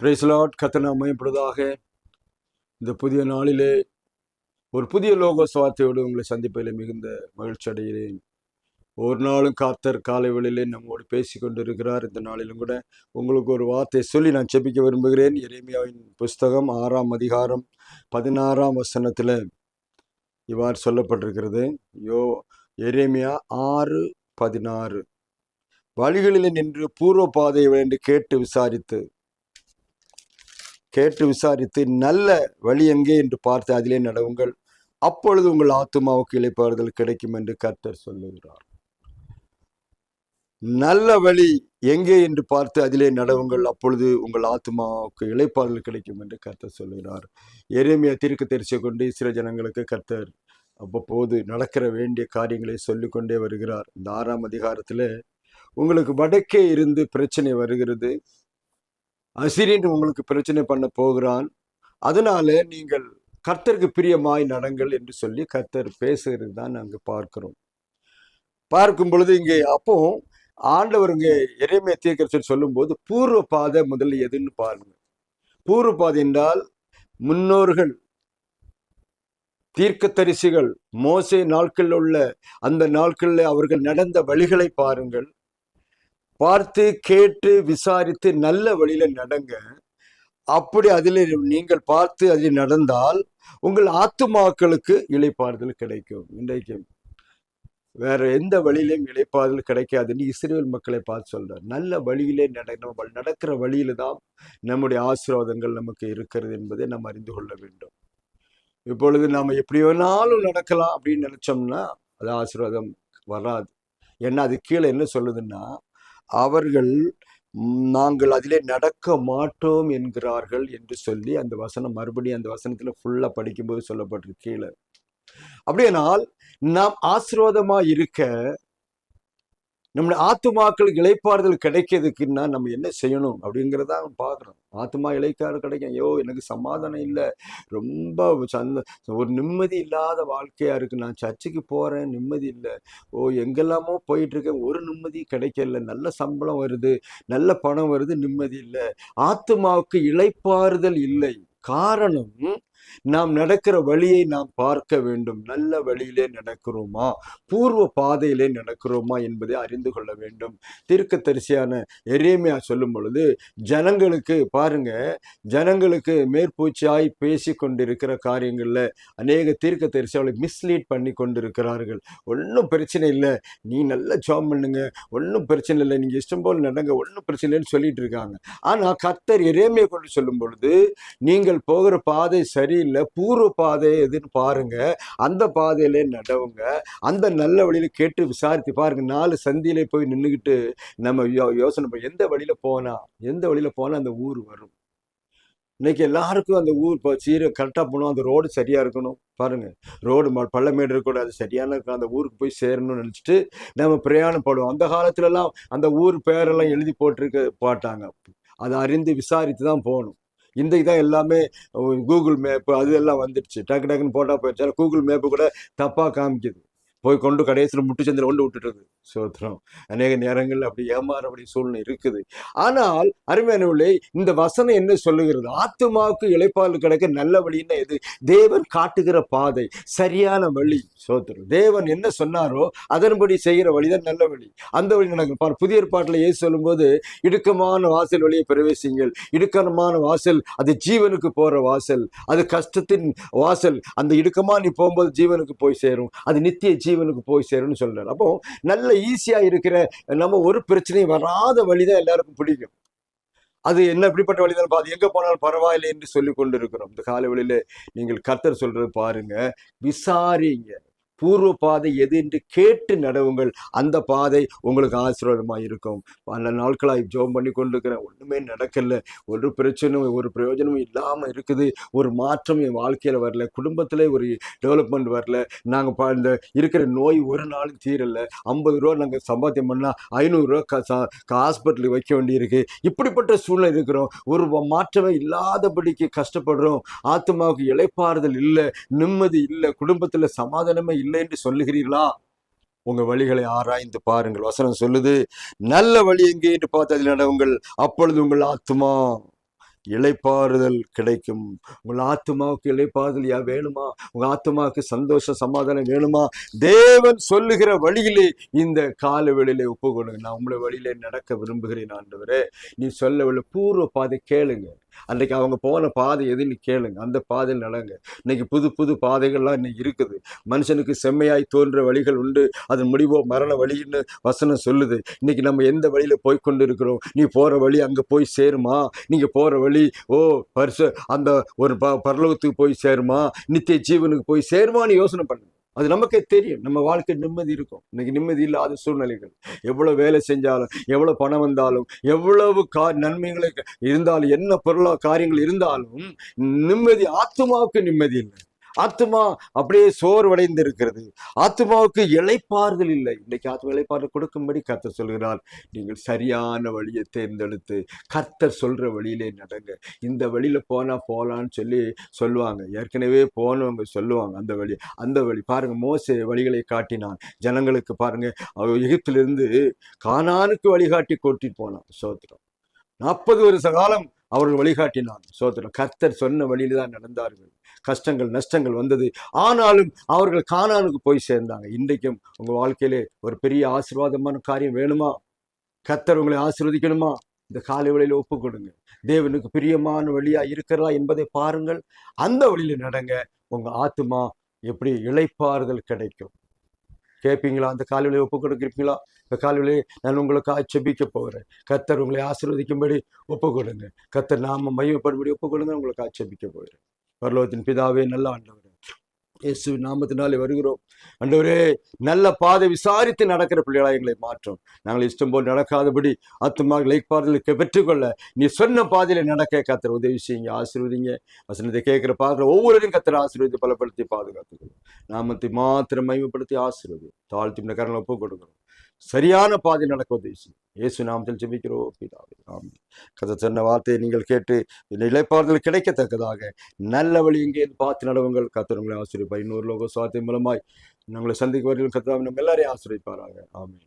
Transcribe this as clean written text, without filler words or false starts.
Price Lord. கர்த்தர் நாமம் மகிமைப்படுவதாக. இந்த புதிய நாளிலே ஒரு புதிய லோகோஸ் வார்த்தையோடு உங்களை சந்திப்பதில் மிகுந்த மகிழ்ச்சி அடைகிறேன். ஒரு நாளும் கர்த்தர் காலை வேளையிலே நம்மோடு பேசி கொண்டிருக்கிறார். இந்த நாளிலும் கூட உங்களுக்கு ஒரு வார்த்தை சொல்லி நான் ஜெபிக்க விரும்புகிறேன். எரேமியாவின் புஸ்தகம் 6ஆம் அதிகாரம் 16ஆம் வசனத்தில் இவ்வாறு சொல்லப்பட்டிருக்கிறது. எரேமியா 6:16. வழிகளிலே நின்று பூர்வ பாதையை என்று கேட்டு விசாரித்து நல்ல வழி எங்கே என்று பார்த்து அதிலே நடவுங்கள், அப்பொழுது உங்கள் ஆத்துமாவுக்கு இளைப்பாறுதல் கிடைக்கும் என்று கர்த்தர் சொல்லுகிறார். நல்ல வழி எங்கே என்று பார்த்து அதிலே நடவுங்கள், அப்பொழுது உங்கள் ஆத்துமாவுக்கு இளைப்பாறுதல் கிடைக்கும் என்று கர்த்தர் சொல்லுகிறார். எரேமியா தீர்க்கதரிசியை கொண்டு இஸ்ரவேல் ஜனங்களுக்கு கர்த்தர் அவ்வப்போது நடக்கிற வேண்டிய காரியங்களை சொல்லிக்கொண்டே வருகிறார். இந்த 6ஆம் அதிகாரத்தில் உங்களுக்கு வடக்கே இருந்து பிரச்சனை வருகிறது. அசிரியன் உங்களுக்கு பிரச்சனை பண்ண போகிறான். அதனால நீங்கள் கர்த்தருக்கு பிரியமாய் நடங்கள் என்று சொல்லி கர்த்தர் பேசுகிறது தான் நாங்கள் பார்க்கும் பொழுது இங்கே அப்போ ஆண்டவர் இங்கே எரேமியா தீர்க்கதரிசி சொல்லும் போது பூர்வ பாதை முதல்ல எதுன்னு பாருங்க. பூர்வ பாதை என்றால் முன்னோர்கள் தீர்க்கதரிசிகள் மோசே நாட்களில் உள்ள அந்த நாட்களில் அவர்கள் நடந்த வழிகளை பாருங்கள். பார்த்து கேட்டு விசாரித்து நல்ல வழியில நடங்க. அப்படி அதில் நீங்கள் பார்த்து அதில் நடந்தால் உங்கள் ஆத்துமாக்களுக்கு இளைப்பாறுதல் கிடைக்கும். இன்றைக்கு வேற எந்த வழியிலும் இளைப்பாறுதல் கிடைக்காதுன்னு இஸ்ரவேல் மக்களை பார்த்து சொல்றார். நல்ல வழியிலே நம்ம நடக்கிற வழியில தான் நம்முடைய ஆசீர்வாதங்கள் நமக்கு இருக்கிறது என்பதை நம்ம அறிந்து கொள்ள வேண்டும். இப்பொழுது நாம எப்படி வேணாலும் நடக்கலாம் அப்படின்னு நினைச்சோம்னா அது ஆசீர்வாதம் வராது. ஏன்னா அது கீழே என்ன சொல்லுதுன்னா, அவர்கள் நாங்கள் அதிலே நடக்க மாட்டோம் என்கிறார்கள் என்று சொல்லி அந்த வசனம் மறுபடியும் அந்த வசனத்துல ஃபுல்லா படிக்கும்போது சொல்லப்பட்டிருக்கு கீழே. அப்படியானால் நாம் ஆசீர்வாதமா இருக்க, நம்முடைய ஆத்துமாக்களுக்கு இளைப்பாறுதல் கிடைக்கிறதுக்குன்னா நம்ம என்ன செய்யணும் அப்படிங்கிறத பார்க்குறோம். ஆத்துமா இளைப்பாறு கிடைக்கும். ஐயோ எனக்கு சமாதானம் இல்லை, ரொம்ப ஒரு நிம்மதி இல்லாத வாழ்க்கையா இருக்கு, நான் சர்ச்சுக்கு போறேன் நிம்மதி இல்லை, எங்கெல்லாமோ போயிட்டு இருக்கேன் ஒரு நிம்மதி கிடைக்கல, நல்ல சம்பளம் வருது நல்ல பணம் வருது நிம்மதி இல்லை, ஆத்துமாவுக்கு இளைப்பாறுதல் இல்லை. காரணம், நாம் நடக்கிற வழியை நாம் பார்க்க வேண்டும். நல்ல வழியிலே நடக்கிறோமா, பூர்வ பாதையிலே நடக்கிறோமா என்பதை அறிந்து கொள்ள வேண்டும். தீர்க்கதரிசியான எரேமியா சொல்லும் பொழுது ஜனங்களுக்கு பாருங்க, ஜனங்களுக்கு மேற்பூச்சியாய் பேசி கொண்டிருக்கிற காரியங்கள்ல அநேக தீர்க்கதரிசி அவளை மிஸ்லீட் பண்ணி கொண்டிருக்கிறார்கள். ஒன்றும் பிரச்சனை இல்லை, நீ நல்ல ஜாப் பண்ணுங்க, ஒன்றும் பிரச்சனை இல்லை, நீங்க இஷ்டம் போல் நடங்க, ஒன்றும் பிரச்சனை இல்லைன்னு சொல்லிட்டு இருக்காங்க. ஆனா கர்த்தர் எரேமியா கொண்டு சொல்லும் பொழுது நீங்கள் போகிற பாதை சரியில்லை, பூர்வ பாதை எதுன்னு பாருங்க, அந்த பாதையிலே நடவுங்க, அந்த நல்ல வழியில கேட்டு விசாரித்து பாருங்க. 4 சந்தியில போய் நின்றுக்கிட்டு நம்ம யோசனை பண்ண எந்த வழியில போனா அந்த ஊர் வரும். இன்னைக்கு எல்லாருக்கும் அந்த ஊர் கரெக்டாக போகணும், அந்த ரோடு சரியா இருக்கணும். பாருங்க, ரோடு பள்ளமேடு இருக்கக்கூடாது, சரியான அந்த ஊருக்கு போய் சேரணும்னு நினைச்சிட்டு நம்ம பிரயாணம் பண்ணுவோம். அந்த காலத்துலலாம் அந்த ஊர் பேரெல்லாம் எழுதி போட்டாங்க. அதை அறிந்து விசாரித்து தான் போகணும். இன்றைக்கு தான் எல்லாமே கூகுள் மேப்பு அது எல்லாம் வந்துடுச்சு. டக்குன்னு போட்டா போயிடுச்சு. கூகுள் மேப்பு கூட தப்பா காமிக்குது, போய் கொண்டு கடைசியில் முட்டுச்சந்தில் கொண்டு விட்டுட்டுது. சோத்திரம். அநேக நேரங்கள் அப்படி ஏமாறபடி சூழ்நிலை இருக்குது. ஆனால் அருமையானவர்களே, இந்த வசனம் என்ன சொல்லுகிறது? ஆத்துமாவுக்கு இளைப்பாறுதல் கிடைக்க நல்ல வழின்னா எது? தேவன் காட்டுகிற பாதை, சரியான வழி. சோத்திரம். தேவன் என்ன சொன்னாரோ அதன்படி செய்கிற வழிதான் நல்ல வழி. அந்த வழி நடக்கும். புதிய ஏற்பாட்டில் இயேசு சொல்லும்போது இடுக்கமான வாசல் வழியை பிரவேசிங்கள். இடுக்கமான வாசல் அது ஜீவனுக்கு போற வாசல், அது கஷ்டத்தின் வாசல். அந்த இடுக்கமா நீ போகும்போது ஜீவனுக்கு போய் சேரும், அது நித்திய ஜீவனுக்கு போய் சேரும்னு சொல்றாரு. அப்போ நல்ல ஈஸியா இருக்கிற நம்ம ஒரு பிரச்சனையும் வராத வழிதான் எல்லாருக்கும் பிடிக்கும். அது என்ன எப்படிப்பட்ட வழிதான் பாது எங்க போனாலும் பரவாயில்லை என்று சொல்லி கொண்டிருக்கிறோம். இந்த காலை வழியில நீங்கள் கர்த்தர் சொல்றது பாருங்க, விசாரிங்க, பூர்வ பாதை எது என்று கேட்டு நடவுங்கள், அந்த பாதை உங்களுக்கு ஆசீர்வாதமா இருக்கும். பல நாட்களாய் ஜெபம் பண்ணி கொண்டிருக்கிறேன், ஒண்ணுமே நடக்கல, ஒரு பிரச்சனையும் ஒரு பிரயோஜனமும் இல்லாம இருக்குது, ஒரு மாற்றம் என் வாழ்க்கையில வரல, குடும்பத்துல ஒரு டெவலப்மெண்ட் வரல, நாங்க இந்த இருக்கிற நோய் ஒரு நாளும் தீரல, 50 ரூபா நாங்க சம்பாத்தியம் பண்ணா 500 ரூபா ஹாஸ்பிட்டலுக்கு வைக்க வேண்டியிருக்கு. இப்படிப்பட்ட சூழ்நிலை இருக்கிறோம், ஒரு மாற்றமே இல்லாதபடிக்கு கஷ்டப்படுறோம், ஆத்மாவுக்கு இளைப்பாறுதல் இல்லை, நிம்மதி இல்லை, குடும்பத்துல சமாதானமே இல்லை என்று சொல்லுகிறீர்களா? உங்க வழிகளை ஆராய்ந்து பாருங்கள். வசனம் சொல்லுது, நல்ல வழி எங்கே என்று பார்த்து அதில் நடவுங்கள், அப்பொழுது உங்கள் ஆத்துமா இளைப்பாறுதல் கிடைக்கும். உங்கள் ஆத்துமாவுக்கு இளைப்பாறுதல் வேணுமா? உங்க ஆத்துமாவுக்கு சந்தோஷ சமாதானம் வேணுமா? தேவன் சொல்லுகிற வழியிலே இந்த கால வேளையிலே ஒப்பு கொடுங்க. நான் உங்களை வழியிலே நடக்க விரும்புகிறேன் ஆண்டவரே, நீ சொல்லவில்லை பூர்வ பாதை கேளுங்க. அன்றைக்கு அவங்க போன பாதை எதுன்னு கேளுங்க, அந்த பாதையில் நடங்க. இன்னைக்கு புது புது பாதைகள்லாம் இன்னைக்கு இருக்குது. மனுஷனுக்கு செம்மையாய் தோன்ற வழிகள் உண்டு, அதன் முடிவோ மரண வழின்னு வசனம் சொல்லுது. இன்னைக்கு நம்ம எந்த வழியில போய்கொண்டு இருக்கிறோம்? நீ போற வழி அங்க போய் சேருமா? நீங்க போற வழி அந்த ஒரு பரலோகத்துக்கு போய் சேருமா? நித்திய ஜீவனுக்கு போய் சேருமான்னு யோசனை பண்ணுங்க. அது நமக்கே தெரியும். நம்ம வாழ்க்கை நிம்மதி இருக்கும். இன்னைக்கு நிம்மதி இல்லாத சூழ்நிலைகள், எவ்வளவு வேலை செஞ்சாலும், எவ்வளவு பணம் வந்தாலும், எவ்வளவு நன்மைகளை இருந்தாலும், என்ன பொருளா காரியங்கள் இருந்தாலும் நிம்மதி, ஆத்துமாவுக்கு நிம்மதி இல்லை. ஆத்மா அப்படியே சோர்வடைந்து இருக்கிறது. ஆத்மாவுக்கு இளைப்பாறுதல் இல்லை. இன்னைக்கு ஆத்மா இளைப்பாறுதல் கொடுக்கும்படி கர்த்தர் சொல்கிறார். நீங்கள் சரியான வழியை தேர்ந்தெடுத்து கர்த்தர் சொல்ற வழியிலே நடங்க. இந்த வழியில போலான்னு சொல்லுவாங்க. ஏற்கனவே போனவங்க சொல்லுவாங்க அந்த வழி பாருங்க. மோசே வழிகளை காட்டினான் ஜனங்களுக்கு. பாருங்க, எகிப்திலிருந்து கானானுக்கு வழிகாட்டி கூட்டிட்டு போனான். சோத்திரம். 40 வருஷ காலம் அவர்கள் வழிகாட்டினான். சோத்திரம். கர்த்தர் சொன்ன வழியில தான் நடந்தார்கள். கஷ்டங்கள் நஷ்டங்கள் வந்தது, ஆனாலும் அவர்கள் கானானுக்கு போய் சேர்ந்தாங்க. இன்றைக்கும் உங்க வாழ்க்கையிலே ஒரு பெரிய ஆசீர்வாதமான காரியம் வேணுமா? கர்த்தர் உங்களை ஆசீர்வதிக்கணுமா? இந்த காலை வேளையில ஒப்பு கொடுங்க. தேவனுக்கு பிரியமான வழியா இருக்கிறதா என்பதை பாருங்கள். அந்த வழியில நடங்க. உங்க ஆத்துமா எப்படி இளைப்பாறுதல் கிடைக்கும். கேட்பீங்களா? அந்த காலையில ஒப்பு கொடுக்கிறீங்களா? இந்த காலையிலே நான் உங்களுக்காக செபிக்க போகிறேன். கர்த்தர் உங்களை ஆசீர்வதிக்கும்படி ஒப்பு கொடுங்க. கர்த்தர் நாம மகிமைப்படும்படி ஒப்பு கொடுங்க. உங்களுக்காக செபிக்க போகிறேன். பரலோகத்தின் பிதாவே, நல்ல ஆண்டவரே, இயேசு நாமத்தினாலே வருகிறோம். ஆண்டவரே, நல்ல பாதை விசாரித்து நடக்கிற பிள்ளைகளாக எங்களை மாற்றும். நாங்கள் இஷ்டம் போல் நடக்காதபடி ஆத்துமாக இளைப்பாறுதலுக்கு பெற்றுக்கொள்ள நீ சொன்ன பாதையில நடக்க கர்த்தர் உதவி செய்யுங்க. ஆசீர்வதிங்க. வசனத்தை கேட்கிற பார்க்கிற ஒவ்வொருவரையும் கர்த்தர் ஆசீர்வதித்து பலப்படுத்தி பாதுகாத்துக்கணும். நாமத்தை மாத்திரம் மகிமைப்படுத்தி ஆசீர்வதி தாழ்த்தி இந்த கரங்களை ஒப்பு கொடுக்கிறோம். சரியான பாதை நடக்க உதவி செய்யும். இயேசு நாமத்தில் ஜெபிக்கிறோம் பிதாவே, ஆமென். கர்த்தர் சொன்ன வார்த்தையை நீங்கள் கேட்டு இளைப்பாறுதல் கிடைக்கத்தக்கதாக நல்ல வழி இங்கே பார்த்து நடவுங்கள். கர்த்தர் உங்களை ஆசீர்வதிப்பார். இன்னொரு லோக சுவார்த்தை மூலமாய் நாங்களை சந்திக்க வருகிற கர்த்தர் நம்ம எல்லாரையும் ஆசீர்வதிப்பாராக. ஆமென்.